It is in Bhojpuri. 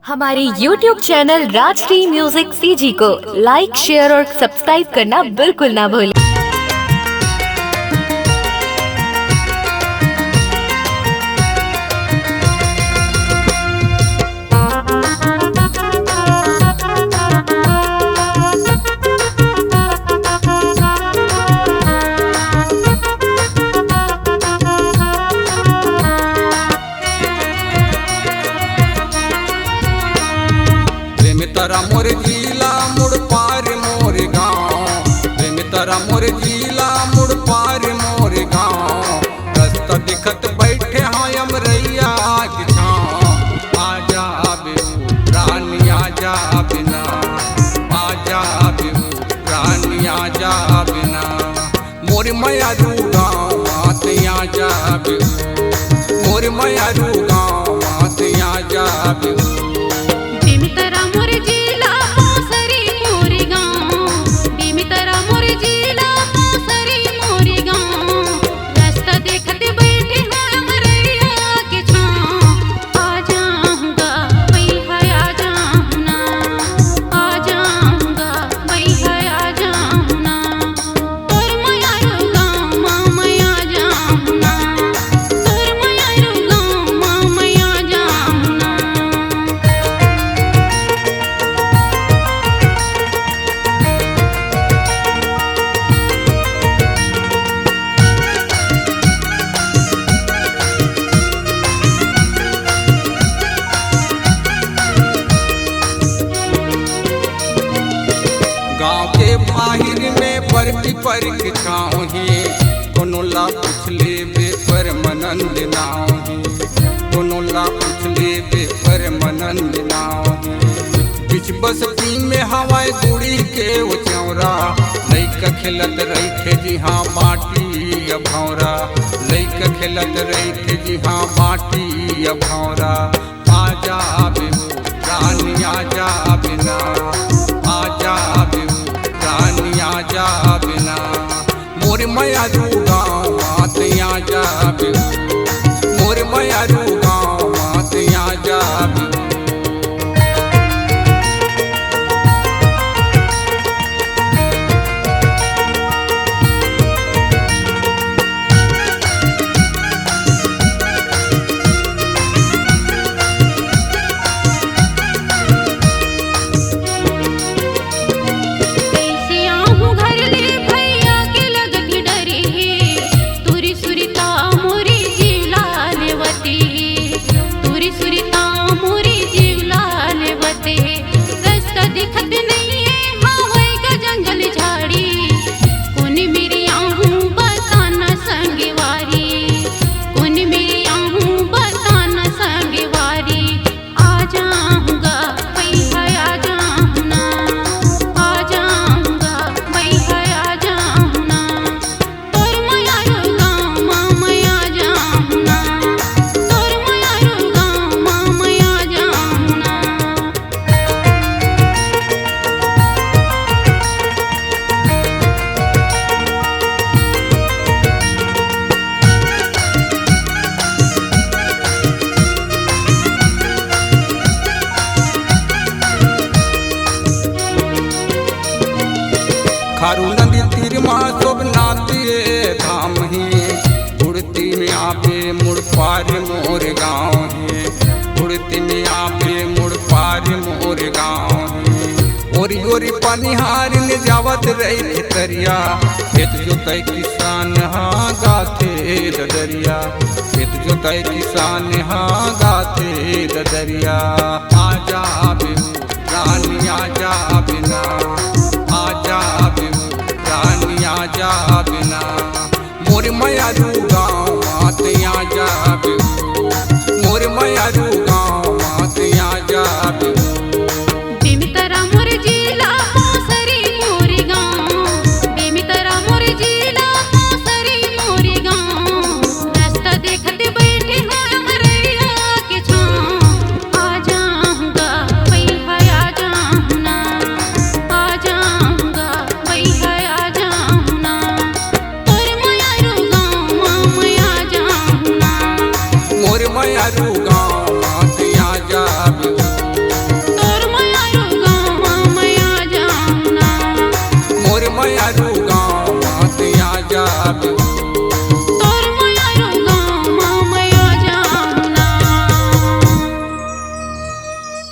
हमारे YouTube channel Rajshri music CG को लाइक, शेयर और सब्सक्राइब करना बिल्कुल ना भूलें। तारा मोर जिला मुड़ पार मोर गाँव, प्रेम तारा मोर जिला मुड़ पार मोर गाँव। रास्ता दिखत बैठे हाँ अमरैया के छाँव। आजा बेहू रानी आजा बिना, आजा बेहू रानी आजा बिना। मोर मयारू गाँव मात आजा बेहू, मोर मयारू गाँव मात आजा बेहू। गाँव के बाहिर में बर्फी पर छाऊही, कोनो ला पूछ ले पर मनंद नाऊही, कोनो ला पूछ ले पर मनंद नाऊही। बिच बस्ती में हवाई गुड़ी के वो चौरा, लइका खेलत रही थे जी हाँ बाटी अब भौरा, लइका खेलत रही थे जी हाँ बाटी अब भौरा। आजा बेहू रानी आजा बिना, आजा बेहू रानी आजा बिना। मोर मयारू गाँव मात आजा बेहू, मोर मयारू गाँव मात आजा बेहू। खारू नदी तीर माँ शोभ नाते धाम ही, उड़ती में आवे मुड़ पार मोर गाँव है, उड़ती में आवे मुड़ पार मोर गाँव है। ओरी ओरी पनिहार ने जावत रही तरिया, खेत जोतई किसान हाँ गाथे ददरिया, खेत जोतई किसान हाँ गाथे ददरिया। आजा बेहू रानी आजा बिना, आजा बेहू रानी आजा बिना। मोर मयारू गाँव मात आजा बेहू, मोर मयारू गाँव मात आजा बेहू। मोर मयारू गाँव भयरू गाँव मत आ जाबे